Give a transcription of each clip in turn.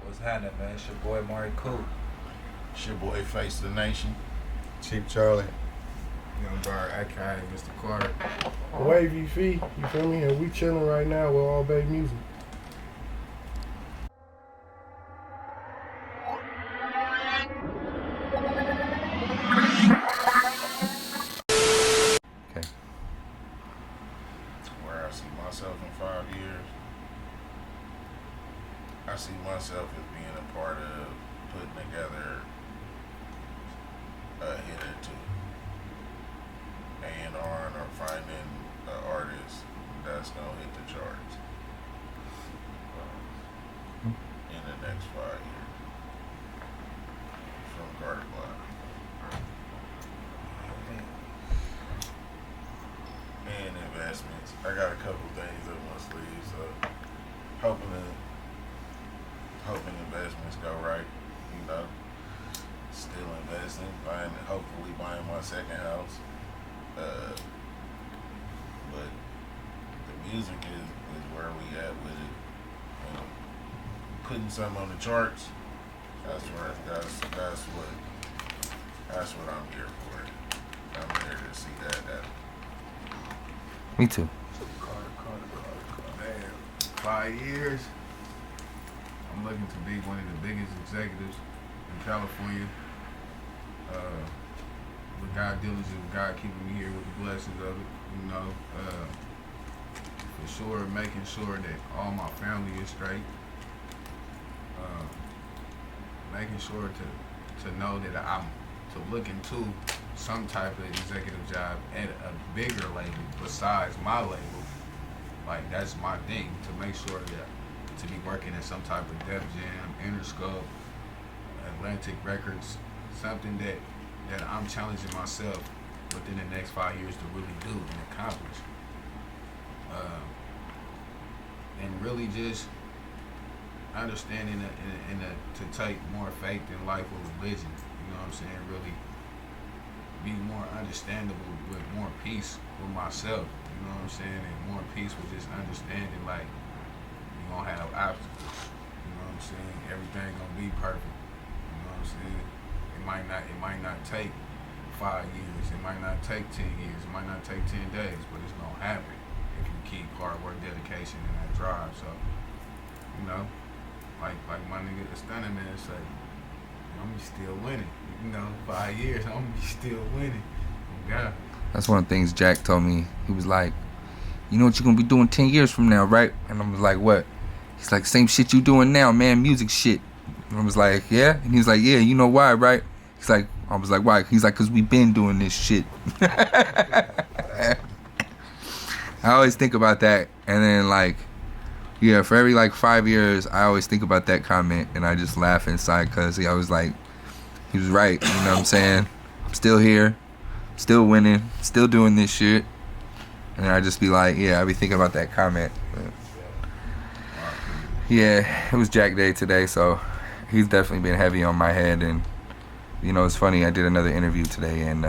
What's happening, man? It's your boy Mari Cool. It's your boy Face the Nation. Cheap Charlie. Young Bar, aka Mr. Carter. Wavy Fee, you feel me? And we chilling right now with All Bay Music. Okay. Where I see myself in 5 years, I see myself as being a part of putting together a hit or two. A&R or finding an artist that's going to hit the charts in the next 5 years from Carter Block. And investments. I got a couple things up my sleeve, so hoping investments go right, you know. Still investing, hopefully buying my second house. But the music is where we at with it. Putting something on the charts, that's what I'm here for. I'm here to see that happen. Me too. Man, 5 years. I'm looking to be one of the biggest executives in California. With God diligence, with God keeping me here with the blessings of it, you know. For sure, making sure that all my family is straight. Making sure to know that I'm to look into some type of executive job at a bigger label besides my label. Like, that's my thing, to make sure that to be working at some type of Def Jam, Interscope, Atlantic Records, something that I'm challenging myself within the next 5 years to really do and accomplish. And really just understanding to take more faith in life with religion, you know what I'm saying? Really be more understandable with more peace with myself, you know what I'm saying? And more peace with just understanding, like, you're gonna have obstacles, you know what I'm saying? Everything gonna be perfect, you know what I'm saying? It might not take 5 years, it might not take 10 years, it might not take 10 days, but it's gonna happen if you keep hard work, dedication, and that drive. So, you know, like my nigga, the stunning man say, I'm still winning. You know, 5 years, I'm gonna be still winning. Oh God. That's one of the things Jack told me. He was like, you know what you're going to be doing 10 years from now, right? And I was like, what? He's like, same shit you doing now, man, music shit. And I was like, yeah? And he was like, yeah, you know why, right? He's like, I was like, why? He's like, because we been doing this shit. I always think about that. And then, like, yeah, for every, 5 years, I always think about that comment. And I just laugh inside because I was like, he was right. You know what I'm saying? I'm still here. Still winning. Still doing this shit. And I just be like, yeah, I be thinking about that comment. But yeah, it was Jack Day today, so he's definitely been heavy on my head. And, you know, it's funny, I did another interview today, and,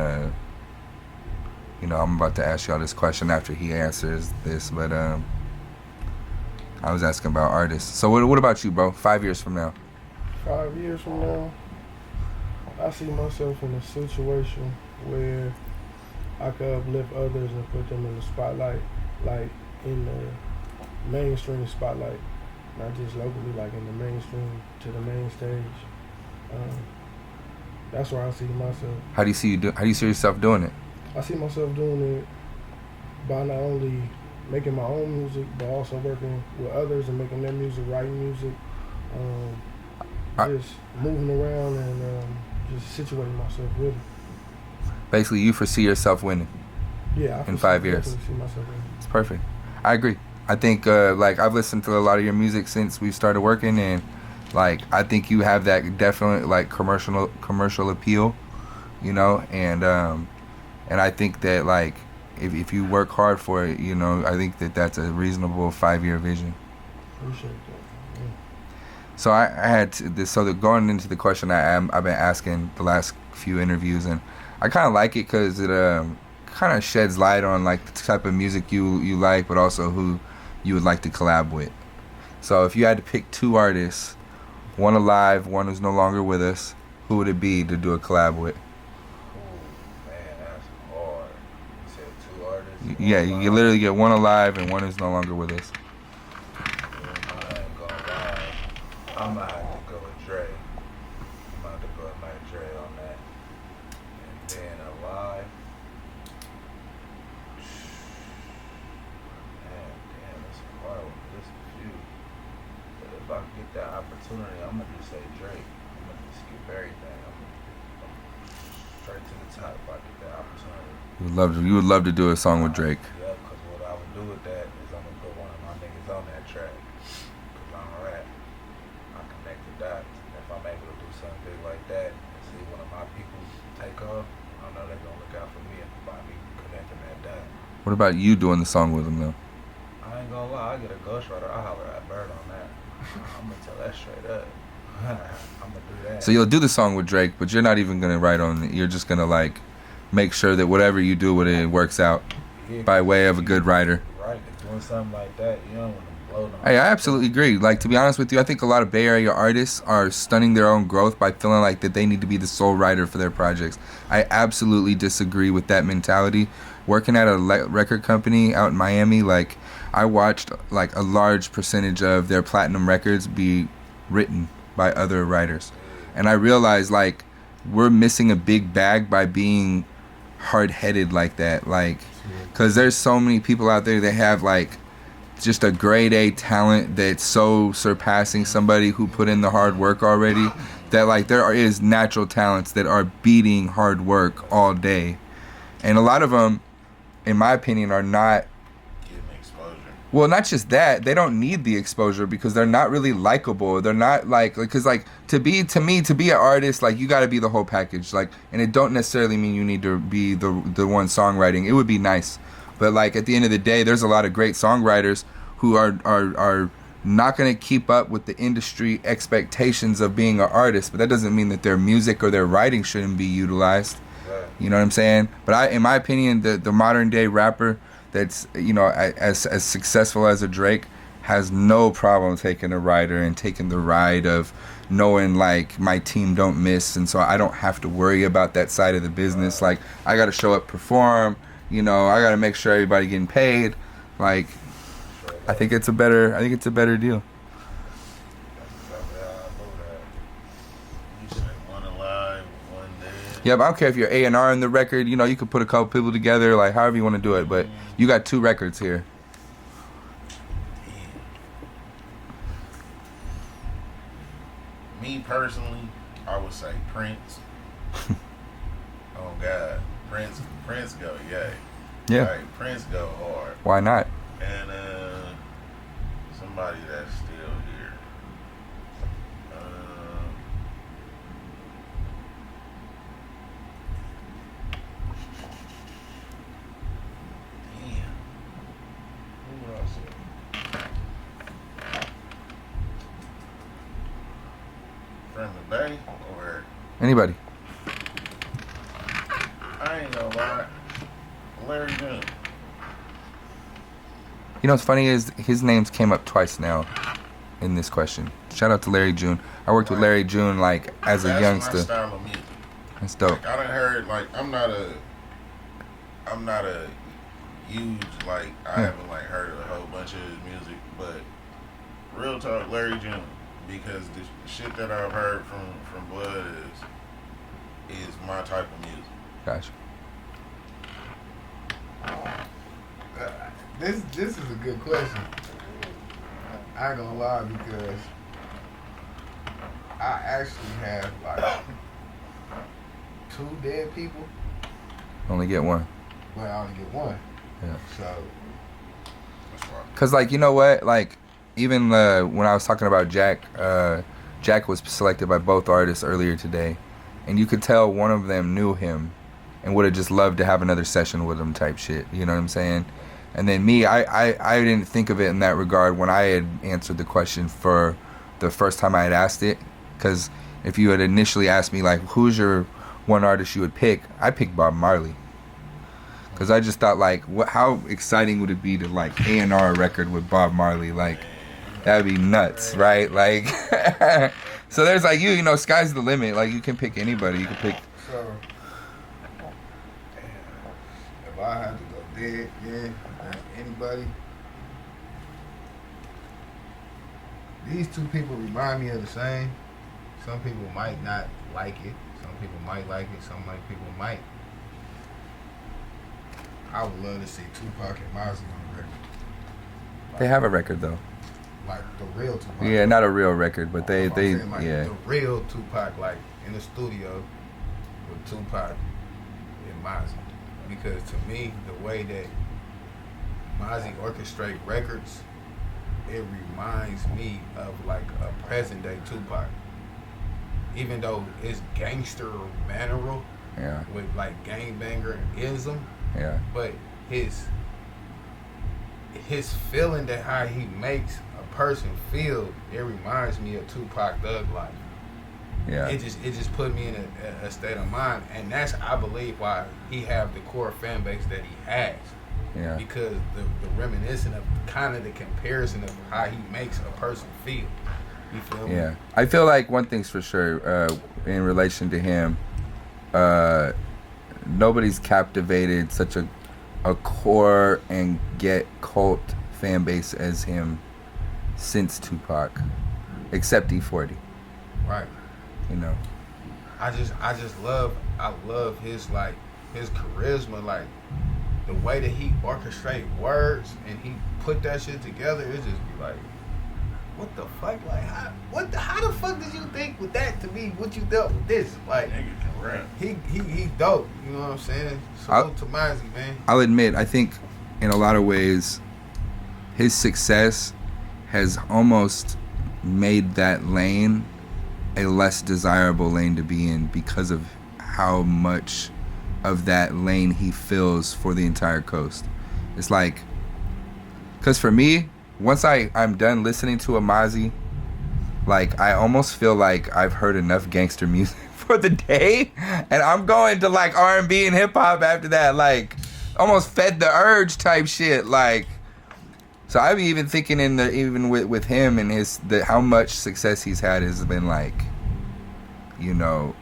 you know, I'm about to ask y'all this question after he answers this, but I was asking about artists. So what about you, bro? 5 years from now? 5 years from now, I see myself in a situation where I could uplift others and put them in the spotlight, like in the mainstream spotlight, not just locally, like in the mainstream to the main stage. That's where I see myself. How do you see yourself doing it? I see myself doing it by not only making my own music, but also working with others and making their music, writing music, just moving around and just situating myself really. Basically, you foresee yourself winning. Yeah, in 5 years. See myself winning. It's perfect. I agree. I think I've listened to a lot of your music since we started working, and I think you have that definite commercial appeal, you know, and I think that if you work hard for it, you know, I think that that's a reasonable 5-year vision. Appreciate that. Yeah. So I had this. So going into the question I've been asking the last few interviews, and I kind of like it because it kind of sheds light on the type of music you like, but also who you would like to collab with. So if you had to pick 2 artists, one alive, one who's no longer with us, who would it be to do a collab with? Ooh, man, that's hard. You said 2 artists? Yeah, you can literally get one alive and one who's no longer with us. I ain't gonna lie. I'm gonna have to go with Dre. I'm gonna have to go with my Dre on that. And then alive. Man, damn, that's a hard one. There's a few. But if I can get that opportunity, I'm gonna just say Drake. I'm gonna just skip everything. I'm straight to the top if I get that opportunity. You would love to do a song with Drake. Yeah, because what I would do with that is I'm gonna put one of my niggas on that track. Because I'm a rap. I connect the dots. And if I'm able to do something big like that and see one of my people take off, I know they're gonna look out for me and by me connecting that dot. What about you doing the song with him though? I ain't gonna lie, I get a ghostwriter, I holler at Bird on that. I'm gonna tell that straight up. I'm gonna do that. So you'll do the song with Drake, but you're not even gonna write on it. You're just gonna like make sure that whatever you do with it, it works out Yeah, by way of a good writer. right, doing something like that, you don't want to blow no. Hey, I absolutely agree. Like, to be honest with you, I think a lot of Bay Area artists are stunning their own growth by feeling like that they need to be the sole writer for their projects. I absolutely disagree with that mentality. Working at a record company out in Miami, like, I watched like a large percentage of their platinum records be written by other writers. And I realized, like, we're missing a big bag by being hard-headed like that. Like, because there's so many people out there that have, like, just a grade A talent that's so surpassing somebody who put in the hard work already, that like there is natural talents that are beating hard work all day. And a lot of them, in my opinion, are not, Getting exposure. well, not just that, they don't need the exposure because they're not really likable. They're not like, because like to be an artist, like you got to be the whole package. Like, and it don't necessarily mean you need to be the one songwriting. It would be nice, but like at the end of the day, there's a lot of great songwriters who are not going to keep up with the industry expectations of being an artist. But that doesn't mean that their music or their writing shouldn't be utilized. You know what I'm saying? But in my opinion, the modern day rapper that's, you know, as successful as a Drake has no problem taking a writer and taking the ride of knowing like my team don't miss, and so I don't have to worry about that side of the business. Like I got to show up, perform, you know, I got to make sure everybody getting paid. Like I think it's a better deal. You said one alive, one dead. Yeah, but I don't care if you're A&R in the record, you know, you could put a couple people together, like however you want to do it, but you got 2 records here. Me personally, I would say Prince. Oh God, Prince go yay. Yeah. Like, Prince go hard. Why not? And somebody that's still here. Damn. Who would I say? From the Bay or Anybody? I ain't gonna lie, Larry June. You know what's funny is his names came up twice now in this question. Shout out to Larry June. I worked with Larry June like as a That's youngster. my style of music. That's dope. Like, I done heard, like, I'm not a huge, like, I haven't like heard a whole bunch of his music, but real talk, Larry June, because the shit that I've heard from Blood is my type of music. Gotcha. This is a good question. I ain't gonna lie because I actually have like 2 dead people, Only get one. but I only get 1. Yeah. So That's why. Cause like, you know what? Like even when I was talking about Jack, Jack was selected by both artists earlier today, and you could tell one of them knew him and would have just loved to have another session with him type shit. You know what I'm saying? And then me, I didn't think of it in that regard when I had answered the question for the first time I had asked it. Because if you had initially asked me, like, who's your one artist you would pick, I picked Bob Marley. Because I just thought, like, how exciting would it be to, like, A&R a record with Bob Marley? Like, that'd be nuts, right? Like, So there's like you know, sky's the limit. Like you can pick anybody. You can pick. So, if I had to go dead, anybody. These two people remind me of the same. Some people might not like it. Some people might like it. Some people might. I would love to see Tupac and Mozzie on the record. They have a record though. Like the real Tupac. Yeah, not a real record, but they I'm saying, like, yeah. The real Tupac, like in the studio with Tupac and Mozzie. Because to me, the way that Mozzie orchestrate records, it reminds me of like a present day Tupac. Even though it's gangster manneral Yeah. with like gangbanger-ism, Yeah. but his feeling that how he makes a person feel, it reminds me of Tupac Thug Life. Yeah. It just put me in a state of mind, and that's, I believe, why he have the core fan base that he has. Yeah. Because the reminiscent of kind of the comparison of how he makes a person feel. You feel me? Yeah. I feel like one thing's for sure, in relation to him, nobody's captivated such a core and get cult fan base as him since Tupac, except E40. Right. You know. I love his charisma, like the way that he orchestrate words and he put that shit together. It just be like, what the fuck? Like, how the fuck did you think with that to be what you dealt with this? Like, Nigga can rap. he dope. You know what I'm saying? Salute to Mozzie, man. I'll admit, I think in a lot of ways, his success has almost made that lane a less desirable lane to be in because of how much of that lane he fills for the entire coast. It's like, because for me, once I'm done listening to a Mozzie, like I almost feel like I've heard enough gangster music for the day, and I'm going to like R&B and hip hop after that, like almost fed the urge type shit. Like, so I'm even thinking even with him and how much success he's had has been like, you know,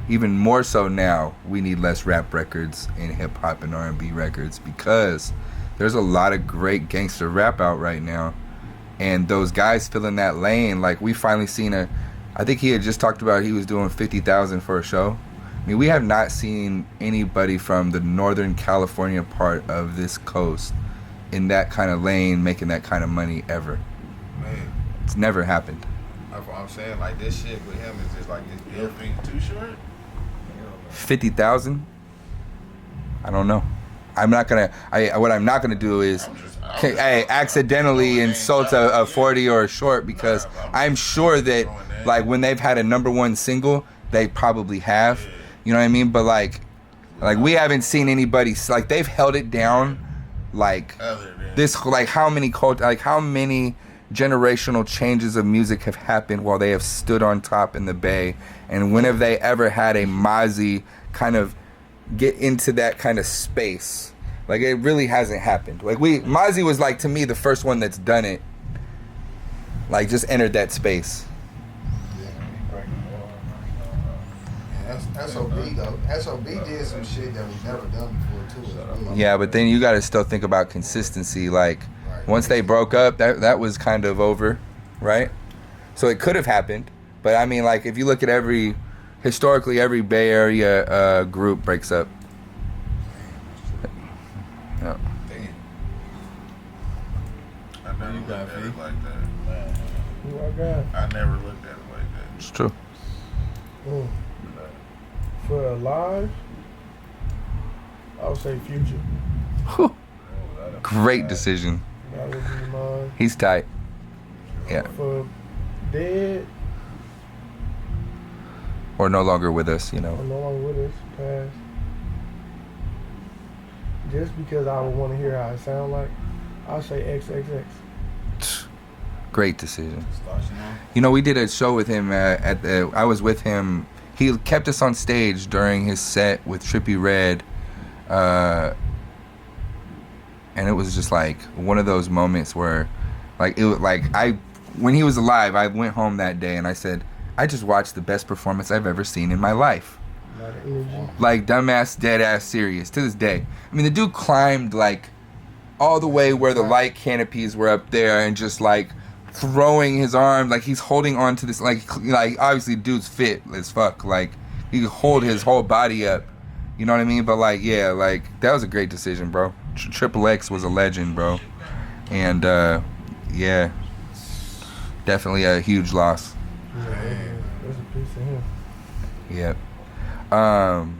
even more so now we need less rap records and hip hop and R&B records because there's a lot of great gangster rap out right now, and those guys filling that lane. Like we finally seen I think he had just talked about he was doing 50,000 for a show. I mean, we have not seen anybody from the Northern California part of this coast in that kind of lane making that kind of money ever. Man, It's never happened. that's what I'm saying. Like this shit with him is just like this You don't think Too Short? 50,000? I don't know. I'm not gonna. What I'm not gonna do is, accidentally insult a 40 or a short because I'm sure that like when they've had a #1 single, they probably have. You know what I mean? But like we haven't seen anybody like they've held it down. Like Other than this, like how many generational changes of music have happened while they have stood on top in the Bay, and when have they ever had a Mozzie kind of get into that kind of space? Like it really hasn't happened. Like Mozzie was like to me the first one that's done it. Like just entered that space. That's SOB though. SOB did some shit that was never done before too. Yeah, but then you got to still think about consistency. Like once they broke up, that was kind of over, right? So it could have happened, but I mean, like if you look at historically every Bay Area group breaks up. Yeah. I never You looked got at me. it like that. Who I got? I never looked at it like that. It's true. Mm. For Alive, I would say Future. Whew. Great decision. That would be mine. He's tight. Yeah. For Dead, Or no longer with us, you know. I'm no longer with us, passed. Just because I would want to hear how it sound like, I'll say XXX. Great decision. Starts, you know? You know, we did a show with him I was with him. He kept us on stage during his set with Trippie Redd. And it was just like one of those moments where when he was alive, I went home that day and I said, I just watched the best performance I've ever seen in my life. A lot of energy. Like, dumbass, dead-ass serious, to this day. I mean, the dude climbed, like, all the way where the light canopies were up there and just, like, throwing his arm, like, he's holding on to this, like obviously, dude's fit as fuck. Like, he could hold his whole body up. You know what I mean? But, like, yeah, like, that was a great decision, bro. Triple X was a legend, bro. And, yeah, definitely a huge loss. Yeah, that's a piece of him. Yep. Damn.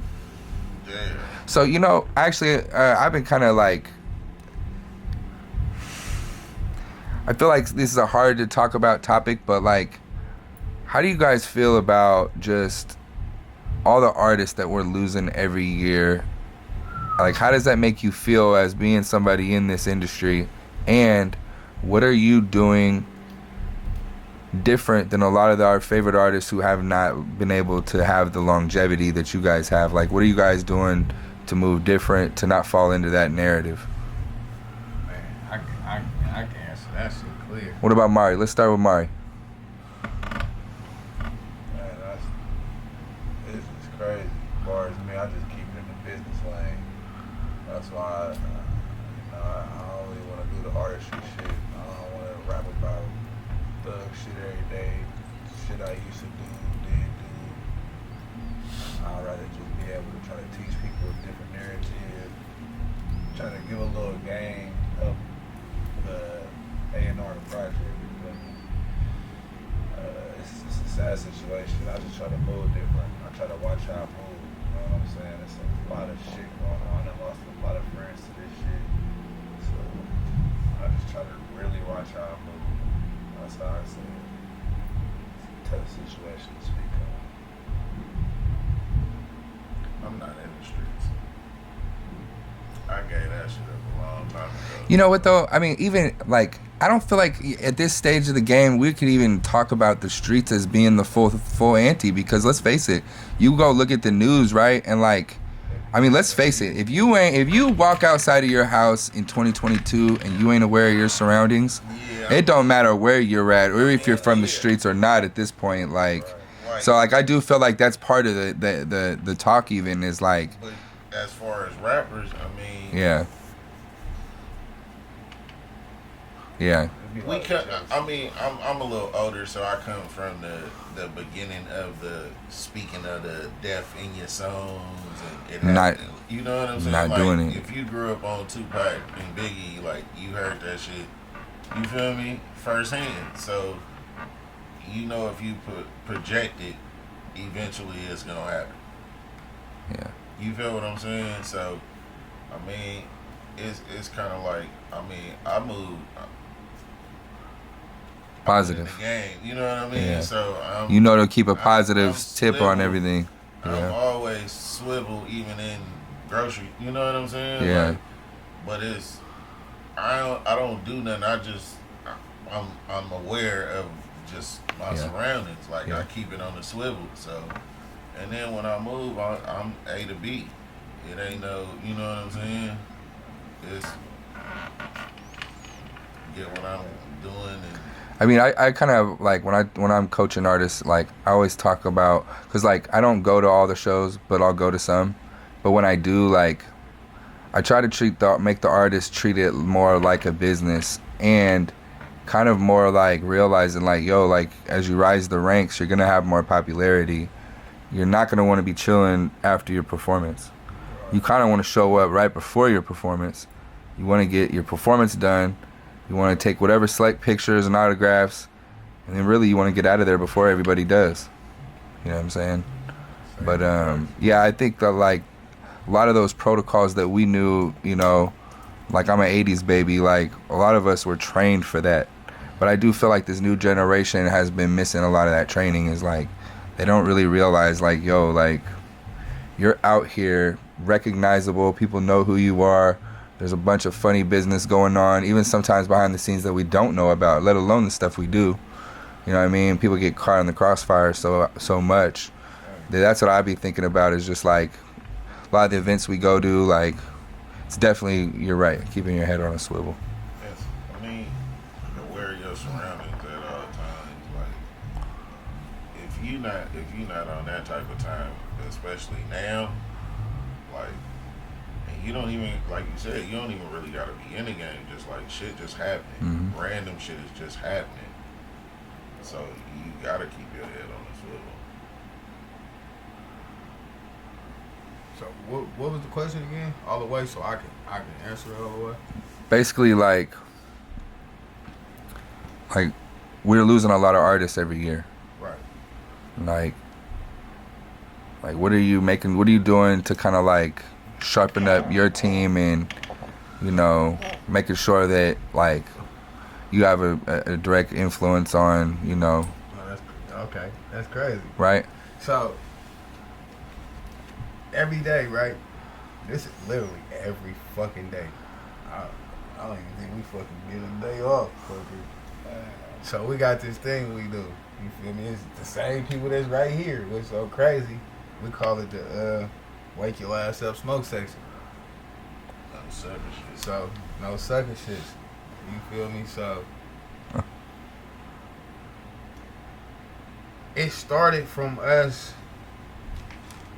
So, you know, actually, I've been kind of like, I feel like this is a hard to talk about topic, but like, how do you guys feel about just all the artists that we're losing every year? Like, how does that make you feel as being somebody in this industry? And what are you doing different than a lot of our favorite artists who have not been able to have the longevity that you guys have? Like, what are you guys doing to move different, to not fall into that narrative? Man, I can answer that shit clear. What about Mari? Let's start with Mari. Man, this is crazy. As far as me, I just keep it in the business lane. That's why I don't really want to do the artistry shit. I don't want to rap about thug shit every day. Shit I used to do, did do. I'd rather just be able to try to teach people a different narrative. Try to give a little game of the A&R project. You feel me? It's a sad situation. I just try to move different. I try to watch how I move. You know what I'm saying? There's a lot of shit going on. I lost a lot of friends to this shit. So I just try to really watch how I move. That's how I see it. It's a tough situation to speak on. I'm not in the streets. I gave that shit up a long time ago. You know what though? I mean, even like, I don't feel like at this stage of the game we could even talk about the streets as being the full ante, because let's face it, you go look at the news, right? And like, I mean, let's face it, if you walk outside of your house in 2022 and you ain't aware of your surroundings, it don't matter where you're at or if you're from the streets or not at this point. Like, so like, I do feel like that's part of the talk even is like. But as far as rappers, I mean, Yeah. Yeah. we come. I mean, I'm a little older, so I come from the beginning of the speaking of the death in your songs and it Not- happened. You know what I'm saying? not like, doing it. If you grew up on Tupac and Biggie, like you heard that shit. You feel me? Firsthand. So you know if you project it, eventually it's gonna happen. Yeah. You feel what I'm saying? So, I mean, it's kind of like, I mean, I moved Positive. in the game. You know what I mean? Yeah. So You know to keep a positive I'm tip on swivel. everything. I'm Yeah. always swivel, even in grocery. You know what I'm saying? Yeah. Like, but it's I don't do nothing. I'm aware of just my Yeah. surroundings. Like Yeah. I keep it on the swivel. So, and then when I move, I'm A to B. It ain't no, you know what I'm saying? It's get what I'm doing and. I mean, I kind of like when I'm coaching artists, like I always talk about, cause like I don't go to all the shows, but I'll go to some. But when I do, like, I try to make the artist treat it more like a business and kind of more like realizing like, yo, like as you rise the ranks, you're gonna have more popularity. You're not gonna want to be chilling after your performance. You kind of want to show up right before your performance. You want to get your performance done. You want to take whatever select pictures and autographs, and then really you want to get out of there before everybody does. You know what I'm saying? But yeah, I think that like a lot of those protocols that we knew, you know, like I'm an 80s baby, like a lot of us were trained for that. But I do feel like this new generation has been missing a lot of that training. Is like they don't really realize like, yo, like you're out here recognizable, people know who you are. There's a bunch of funny business going on, even sometimes behind the scenes that we don't know about, let alone the stuff we do. You know what I mean? People get caught in the crossfire so much. That's what I be thinking about is just like a lot of the events we go to, like it's definitely, you're right, keeping your head on a swivel. Yes, I mean, aware of your surroundings at all times. Like, if you not on that type of time, especially now, like, and you don't even, like you said, you don't even really gotta be in the game. Just like shit just happening, random shit is just happening. So you gotta keep your head on the swivel. So what was the question again? All the way, so I can answer it all the way. Basically, like we're losing a lot of artists every year. Right. Like what are you making? What are you doing to kind of like sharpen up your team and, you know, making sure that like you have a direct influence on, you know. Oh, that's crazy. Right. So every day, right? This is literally every fucking day. I don't even think we fucking get a day off. So we got this thing we do. You feel me? It's the same people that's right here. What's so crazy? We call it the wake your ass up smoke section. No sucker shit. So no sucker shit. You feel me? So it started from us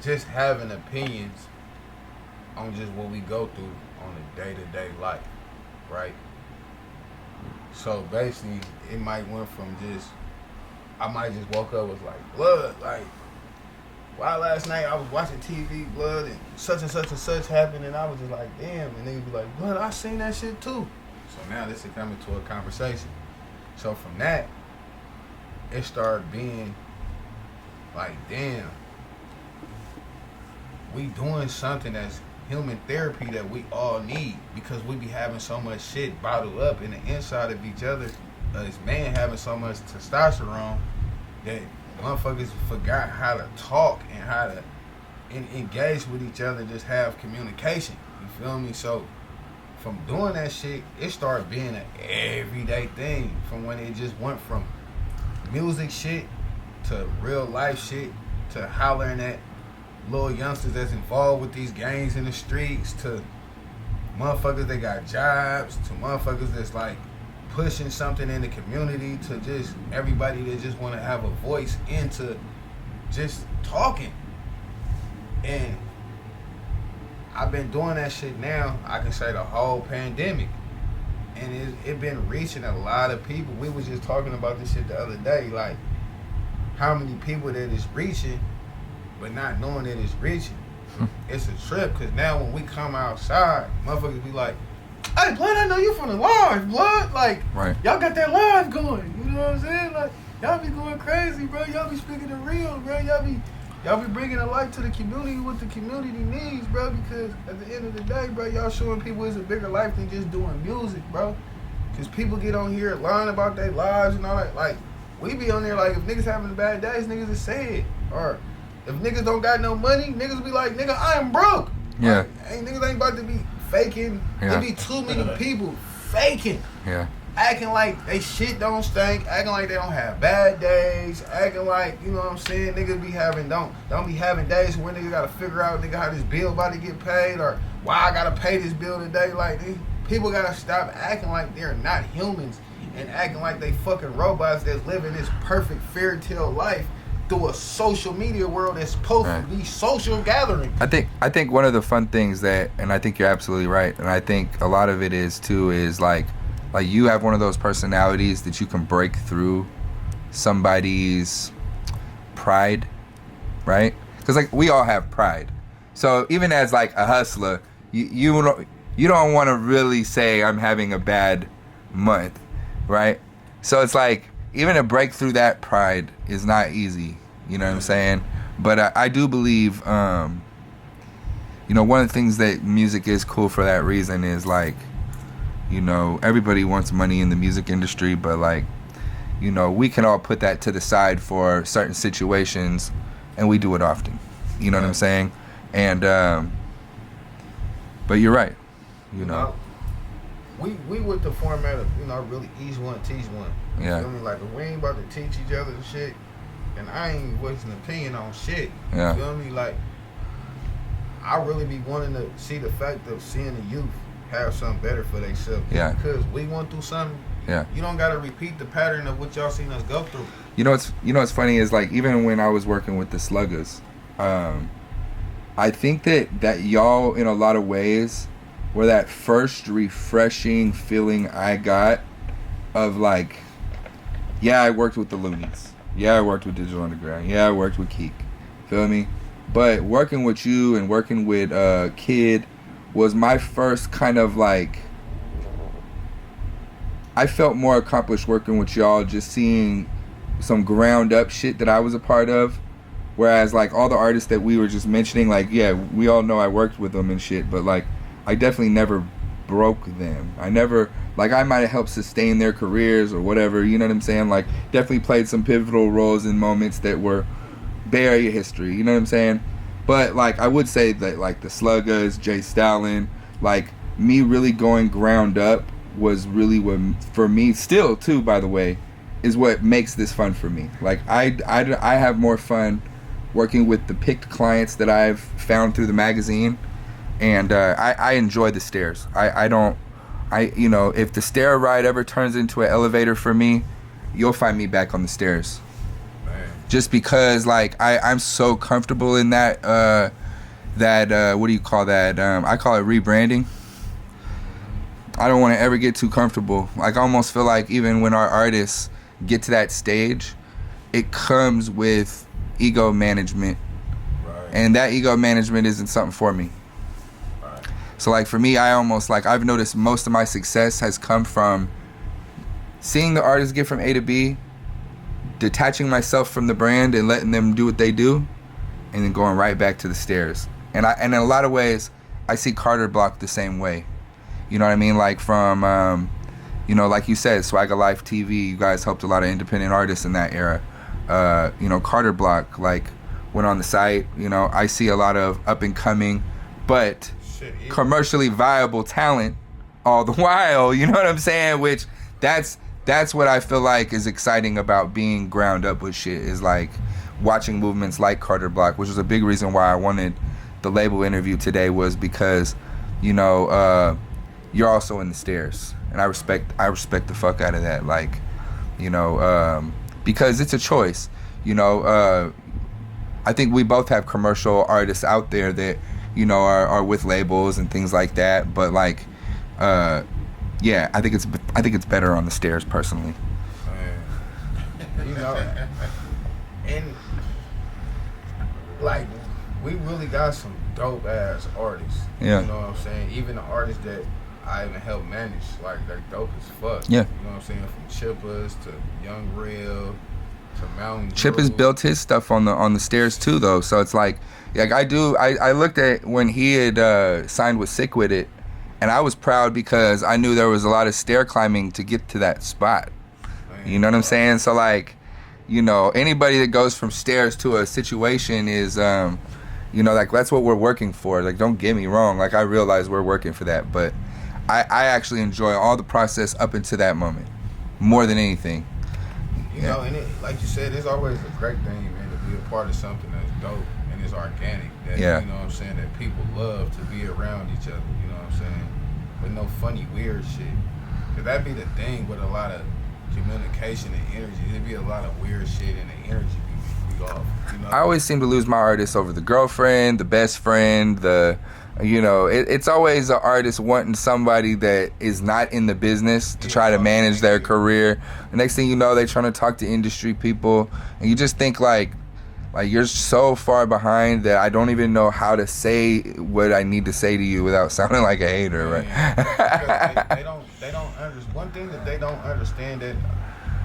just having opinions on just what we go through on a day-to-day life, right? So basically, it might went from just, I might just woke up with like, blood, like, why last night I was watching TV, blood, and such happened, and I was just like, damn, and niggas be like, blood, I seen that shit too. So now this is coming to a conversation. So from that, it started being like, damn, we doing something that's human therapy that we all need, because we be having so much shit bottled up in the inside of each other. As men having so much testosterone that motherfuckers forgot how to talk and how to engage with each other, just have communication. You feel me? So from doing that shit, it started being an everyday thing. From when it just went from music shit to real life shit to hollering at little youngsters that's involved with these gangs in the streets, to motherfuckers that got jobs, to motherfuckers that's like pushing something in the community, to just everybody that just want to have a voice into just talking. And I've been doing that shit now, I can say the whole pandemic. And it been reaching a lot of people. We was just talking about this shit the other day, like how many people that it's reaching, but not knowing that it's reaching. It's a trip, because now when we come outside, motherfuckers be like, hey, blood, I know you from the live, blood. Like, right. Y'all got that live going. You know what I'm saying? Like, y'all be going crazy, bro. Y'all be speaking the real, bro. Y'all be bringing a light to the community, what the community needs, bro. Because at the end of the day, bro, y'all showing people it's a bigger life than just doing music, bro. Because people get on here lying about their lives and all that. Like, we be on there like, if niggas having bad days, niggas just say it. Or if niggas don't got no money, niggas be like, nigga, I am broke. Yeah. Like, niggas ain't about to be faking. Yeah. There be too many people faking. Yeah. Acting like they shit don't stink, acting like they don't have bad days, acting like, you know what I'm saying, niggas be having, don't be having days where niggas gotta figure out, nigga, how this bill about to get paid, or why I gotta pay this bill today. Like, these people gotta stop acting like they're not humans and acting like they fucking robots that's living this perfect fairy tale life through a social media world that's supposed to be social gathering. I think one of the fun things that, and I think you're absolutely right, and I think a lot of it is too, is like you have one of those personalities that you can break through somebody's pride, right? Because like we all have pride. So even as like a hustler, you don't want to really say I'm having a bad month, right? So it's like, even to break through that pride is not easy, you know what I'm saying? But I do believe, you know, one of the things that music is cool for that reason is like, you know, everybody wants money in the music industry, but like, you know, we can all put that to the side for certain situations, and we do it often, you know what I'm saying? And, but you're right, you know. We with the format of, you know, really each one, teach one. Yeah. You feel me? Like, if we ain't about to teach each other the shit, and I ain't voicing an opinion on shit. Yeah. You feel me? Like, I really be wanting to see the fact of seeing the youth have something better for themselves. Yeah. Because we went through something. Yeah. You don't got to repeat the pattern of what y'all seen us go through. what's funny is like even when I was working with the Sluggers, I think that y'all in a lot of ways were that first refreshing feeling I got of like, yeah, I worked with the Loonies, yeah, I worked with Digital Underground, yeah, I worked with Keek, feel me? But working with you and working with Kid was my first kind of like, I felt more accomplished working with y'all, just seeing some ground up shit that I was a part of. Whereas like all the artists that we were just mentioning, like, yeah, we all know I worked with them and shit, but like I definitely never broke them. I never, like, I might have helped sustain their careers or whatever, you know what I'm saying? Like, definitely played some pivotal roles in moments that were Bay Area history, you know what I'm saying? But like I would say that like the Sluggers, Jay Stalin, like me really going ground up was really what, for me, still too, by the way, is what makes this fun for me. Like I have more fun working with the picked clients that I've found through the magazine, and I enjoy the stairs. You know, if the stair ride ever turns into an elevator for me, you'll find me back on the stairs. Man. Just because like I'm so comfortable in that what do you call that? I call it rebranding. I don't want to ever get too comfortable. Like I almost feel like even when our artists get to that stage, it comes with ego management. Right. And that ego management isn't something for me. Right. So like for me, I almost like I've noticed most of my success has come from seeing the artists get from A to B, detaching myself from the brand and letting them do what they do, and then going right back to the stairs. And in a lot of ways, I see Carter Block the same way. You know what I mean? Like from, you know, like you said, Swagger Life TV, you guys helped a lot of independent artists in that era. You know, Carter Block, like, went on the site. You know, I see a lot of up and coming, but commercially viable talent all the while. You know what I'm saying? Which that's what I feel like is exciting about being ground up with shit, is like watching movements like Carter Block, which was a big reason why I wanted the label interview today, was because, you know, you're also in the stairs, and I respect the fuck out of that. Like, you know, because it's a choice. You know, I think we both have commercial artists out there that, you know, are with labels and things like that. But like, yeah, I think it's better on the stairs personally. Man. You know, and like we really got some dope ass artists. Yeah. You know what I'm saying? Even the artists that I even help manage, like they're dope as fuck. Yeah. You know what I'm saying? From Chippas to Young Real to Mountain Dew. Chip has built his stuff on the stairs too, though. So it's like I looked at when he had signed with Sick With It, and I was proud because I knew there was a lot of stair climbing to get to that spot. Man, You know what I'm saying? So like, you know, anybody that goes from stairs to a situation is, you know, like that's what we're working for. Like, don't get me wrong. Like, I realize we're working for that, but I actually enjoy all the process up into that moment more than anything. You know, and it, like you said, it's always a great thing, man, to be a part of something that's dope and is organic. That, Yeah. You know what I'm saying? That people love to be around each other. You know what I'm saying? With no funny, weird shit. Cause that'd be the thing with a lot of communication and energy. There'd be a lot of weird shit and the energy be off. You know? I always seem to lose my artists over the girlfriend, the best friend, you know, it's always an artist wanting somebody that is not in the business to try to manage their career. The next thing you know, they're trying to talk to industry people, and you just think like you're so far behind that I don't even know how to say what I need to say to you without sounding like a hater, right? Because they don't understand. One thing that they don't understand, that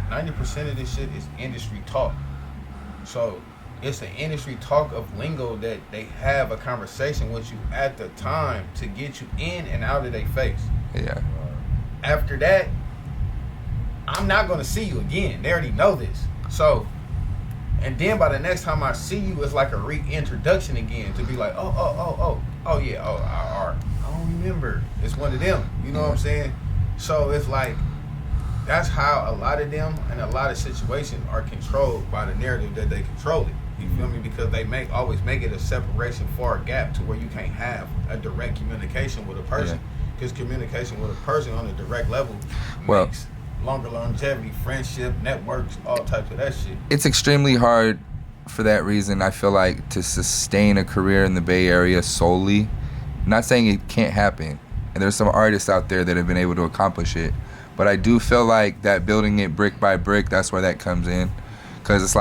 90% of this shit is industry talk. So it's an industry talk of lingo that they have a conversation with you at the time to get you in and out of their face. Yeah. After that, I'm not going to see you again. They already know this. So, and then by the next time I see you, it's like a reintroduction again to be like, oh yeah, I don't remember. It's one of them. You know what I'm saying? So it's like, that's how a lot of them and a lot of situations are controlled by the narrative that they control it. You feel me? Because they always make it a separation for a gap to where you can't have a direct communication with a person. Because communication with a person on a direct level Well, makes longer longevity, friendship, networks, all types of that shit. It's extremely hard for that reason, I feel like, to sustain a career in the Bay Area solely. Not saying it can't happen, and there's some artists out there that have been able to accomplish it, but I do feel like that building it brick by brick, that's where that comes in, because it's like